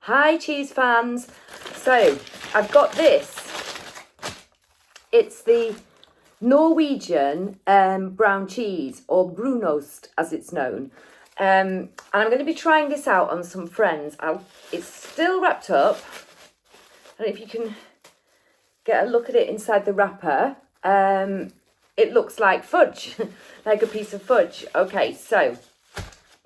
Hi cheese fans. So I've got this. It's the Norwegian brown cheese, or brunost as it's known. And I'm going to be trying this out on some friends. It's still wrapped up. I don't know if you can get a look at it inside the wrapper. It looks like fudge, like a piece of fudge. Okay, so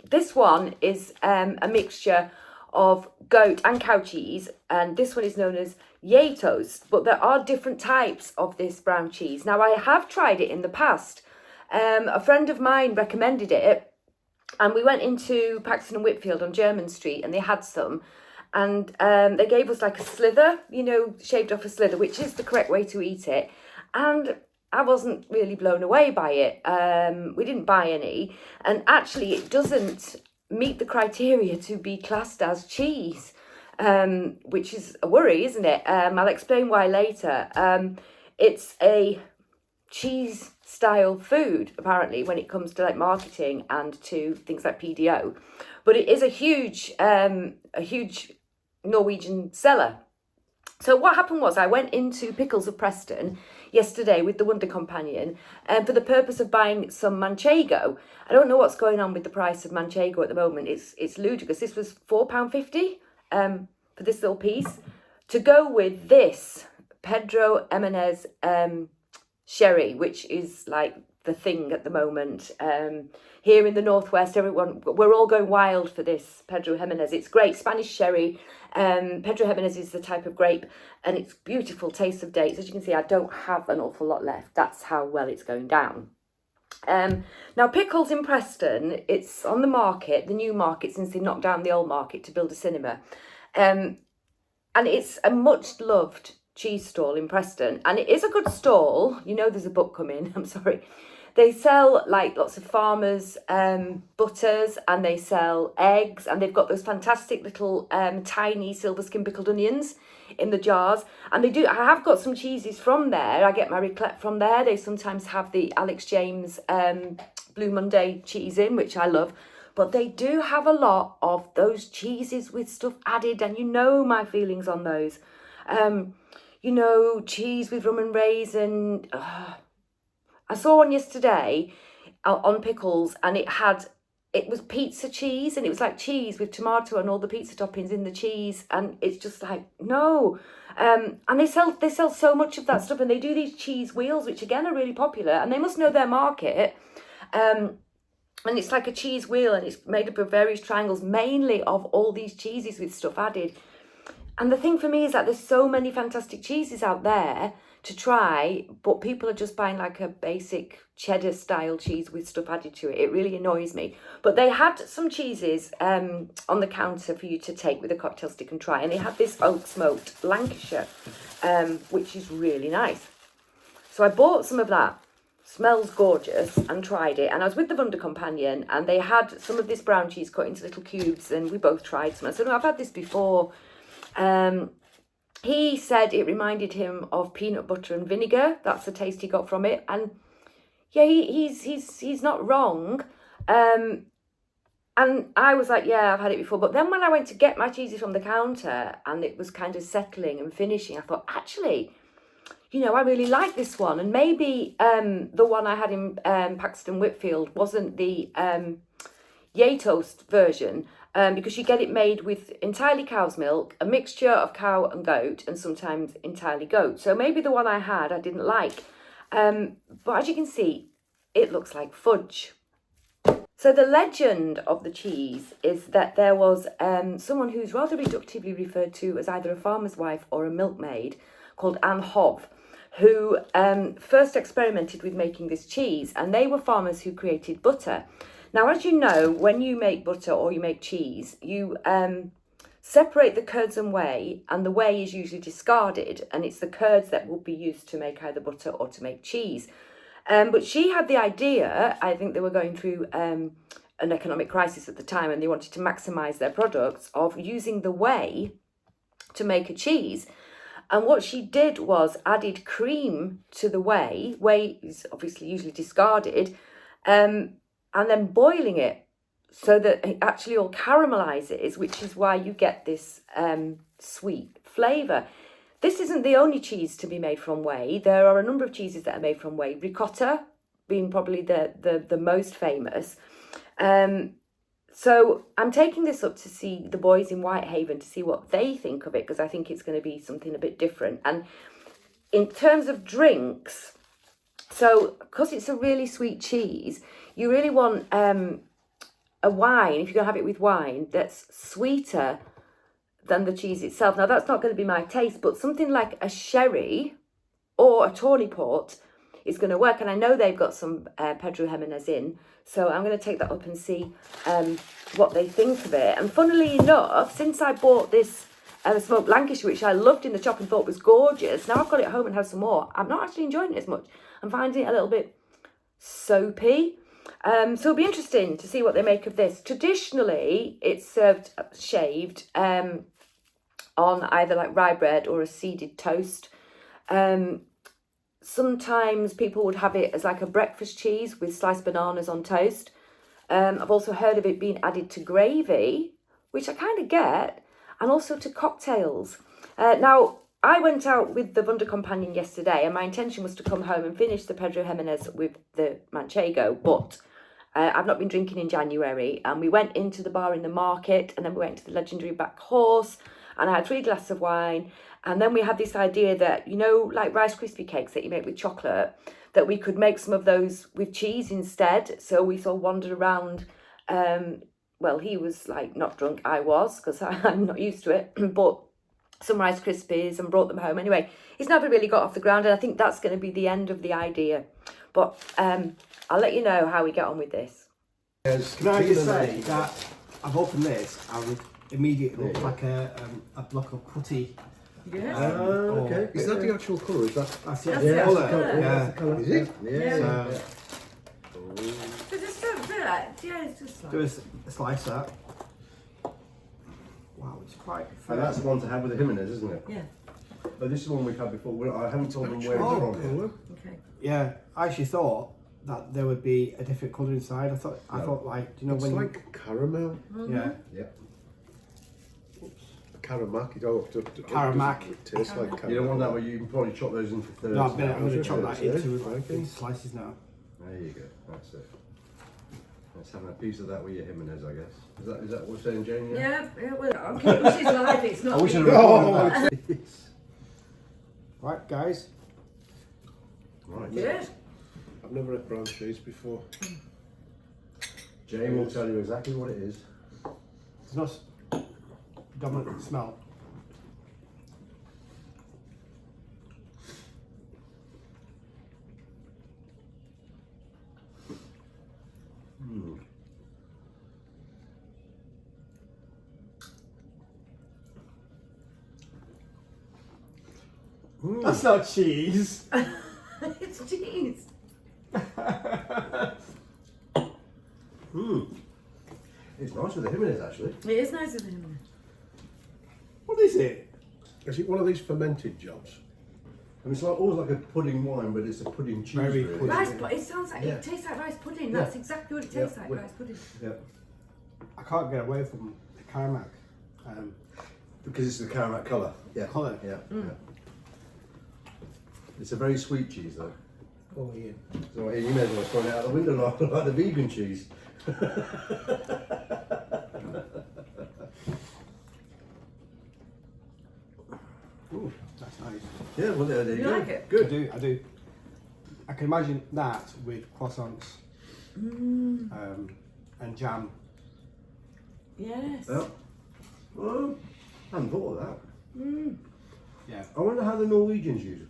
this one is a mixture of goat and cow cheese, and this one is known as Gjetost, but there are different types of this brown cheese. Now, I have tried it in the past. A friend of mine recommended it, and we went into Paxton and Whitfield on Jermyn Street, and they had some, and they gave us like a slither, shaved off a slither, which is the correct way to eat it, and I wasn't really blown away by it. We didn't buy any, and actually it doesn't meet the criteria to be classed as cheese, which is a worry, isn't it? I'll explain why later. It's a cheese style food, apparently, when it comes to like marketing and to things like PDO, but it is a huge Norwegian seller. So what happened was I went into Pickles of Preston yesterday with the Wonder Companion for the purpose of buying some manchego. I don't know what's going on with the price of manchego at the moment. It's ludicrous. This was £4.50 for this little piece, to go with this Pedro Jimenez sherry, which is like the thing at the moment. Here in the Northwest, we're all going wild for this Pedro Jimenez. It's great Spanish sherry. Pedro Jimenez is the type of grape, and it's beautiful taste of dates. As you can see, I don't have an awful lot left. That's how well it's going down. Now, Pickles in Preston, it's on the market, the new market, since they knocked down the old market to build a cinema. And it's a much loved cheese stall in Preston, and it is a good stall. There's a book coming. I'm sorry. They sell like lots of farmers butters, and they sell eggs, and they've got those fantastic little tiny silver skin pickled onions in the jars. And I have got some cheeses from there. I get my raclette from there. They sometimes have the Alex James Blue Monday cheese in, which I love. But they do have a lot of those cheeses with stuff added, and my feelings on those. Cheese with rum and raisin. I saw one yesterday on Pickles, and it was pizza cheese, and it was like cheese with tomato and all the pizza toppings in the cheese, and it's just like, no. And they sell so much of that stuff, and they do these cheese wheels, which again are really popular, and they must know their market. And it's like a cheese wheel, and it's made up of various triangles, mainly of all these cheeses with stuff added. And the thing for me is that there's so many fantastic cheeses out there to try, but people are just buying like a basic cheddar style cheese with stuff added to it. It really annoys me. But they had some cheeses on the counter for you to take with a cocktail stick and try. And they had this oak smoked Lancashire, which is really nice. So I bought some of that. Smells gorgeous, and tried it. And I was with the Wonder Companion, and they had some of this brown cheese cut into little cubes, and we both tried some. I said, no, I've had this before. He said it reminded him of peanut butter and vinegar. That's the taste he got from it. And yeah, he's not wrong. And I was like, yeah, I've had it before. But then when I went to get my cheeses from the counter, and it was kind of settling and finishing, I thought, actually, I really like this one. And maybe the one I had in Paxton Whitfield wasn't the Gjetost version, because you get it made with entirely cow's milk, a mixture of cow and goat, and sometimes entirely goat. So maybe the one I had I didn't like. But as you can see, it looks like fudge. So the legend of the cheese is that there was someone who's rather reductively referred to as either a farmer's wife or a milkmaid, called Anne Hove, who first experimented with making this cheese, and they were farmers who created butter. Now, as you know, when you make butter or you make cheese, you separate the curds and whey, and the whey is usually discarded, and it's the curds that will be used to make either butter or to make cheese. But she had the idea, I think they were going through an economic crisis at the time, and they wanted to maximise their products, of using the whey to make a cheese. And what she did was added cream to the whey. Whey is obviously usually discarded, and then boiling it so that it actually all caramelizes, which is why you get this sweet flavour. This isn't the only cheese to be made from whey. There are a number of cheeses that are made from whey. Ricotta being probably the most famous. So I'm taking this up to see the boys in Whitehaven to see what they think of it, because I think it's going to be something a bit different. And in terms of drinks, so because it's a really sweet cheese, you really want a wine, if you're going to have it with wine, that's sweeter than the cheese itself. Now, that's not going to be my taste, but something like a sherry or a tawny port is going to work. And I know they've got some Pedro Jimenez in, so I'm going to take that up and see what they think of it. And funnily enough, since I bought this smoked Lancashire, which I loved in the shop and thought was gorgeous, now I've got it home and have some more. I'm not actually enjoying it as much. I'm finding it a little bit soapy. So it'll be interesting to see what they make of this. Traditionally, it's served shaved on either like rye bread or a seeded toast. Sometimes people would have it as like a breakfast cheese with sliced bananas on toast. I've also heard of it being added to gravy, which I kind of get, and also to cocktails. Now, I went out with the Wunder Companion yesterday, and my intention was to come home and finish the Pedro Jimenez with the Manchego, but I've not been drinking in January, and we went into the bar in the market, and then we went to the legendary Back Horse, and I had 3 glasses of wine, and then we had this idea that, you know, like Rice Krispie cakes that you make with chocolate, that we could make some of those with cheese instead. So we sort of wandered around. Well, he was like not drunk, I was, because I'm not used to it, but some Rice Krispies and brought them home. Anyway, it's never really got off the ground, and I think that's going to be the end of the idea. But I'll let you know how we get on with this. Can I just say that I've opened this and immediately looked like a block of putty. Yes. Okay. Is that the actual colour? Is that? That's That's it. the Colour. colour. Yeah. the colour? Is it? Yeah. So, So just yeah, it's just do a slice that. Wow, it's quite. And that's the one to have with the Jimenez, isn't it? yeah. But this is the one we've had before. I haven't told them where it's Oh, from yet. Okay. Yeah, I actually thought that there would be a different colour inside. I thought like, do you know It's when like caramel. yeah. Yeah. Caramac. You don't have to. Caramac. It tastes like caramel. You don't want that where you can probably chop those into thirds. No, I'm going to chop that Yeah, into okay. slices now. There you go. That's it. Let's have a piece of that with your Jimenez, I guess. Is that what we're saying, Jane? Yeah, well, I'm keeping this live, it's not. I wish I'd really- recorded that. Right, guys. Right. Good. I've never had brown cheese before. Jane will tell you exactly what it is. It's not dominant smell. That's not cheese. It's cheese. It's nice with the Jimenez, actually. It is nice of him. What is it? Is it one of these fermented jobs? I mean, it's like always like a pudding wine, but it's a pudding cheese. Very really. pudding. Rice, it sounds like, Yeah. it tastes like rice pudding. Yeah. That's exactly what it tastes Yeah. like, rice pudding. Yeah. I can't get away from the Caramac. Because it's the caramel colour. Yeah. Colour. Yeah. Yeah. It's a very sweet cheese, though. Oh yeah. So you may as well throw it out the window like the vegan cheese. Ooh, that's nice. Yeah, well, there you You go. like it? I Good. do, I do. I can imagine that with croissants and jam. Yes. Yeah. Well, I hadn't thought of that. Yeah. I wonder how the Norwegians use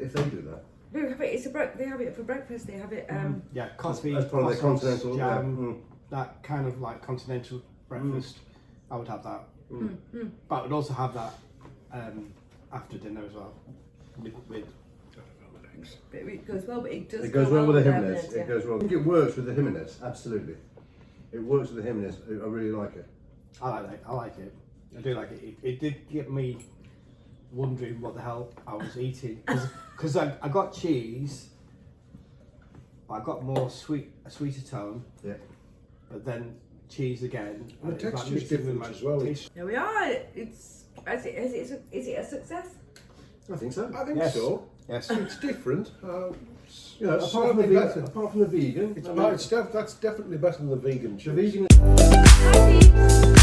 if they do that. They have it. They have it for breakfast. They have it. Yeah, coffee, As part of their croissants, continental, yeah. jam, that kind of like continental breakfast. I would have that. But I would also have that after dinner as well. With But it goes well. But it does. It goes go well with the with Jimenez. Jimenez, yeah. It goes well. I think it works with the Jimenez. Absolutely, it works with the Jimenez. I really like it. I like that. I like it. I do like it. It did get me wondering what the hell I was eating because I got cheese, but I got more a sweeter tone. Yeah. but then cheese again. And the it's like texture's mixing different with as well. taste. There we are. Is it a success? I think so. I think Yes. so. Yes. It's different. You know, Certainly better. apart from the vegan, That's definitely better than the vegan the chips. vegan Hi, Steve.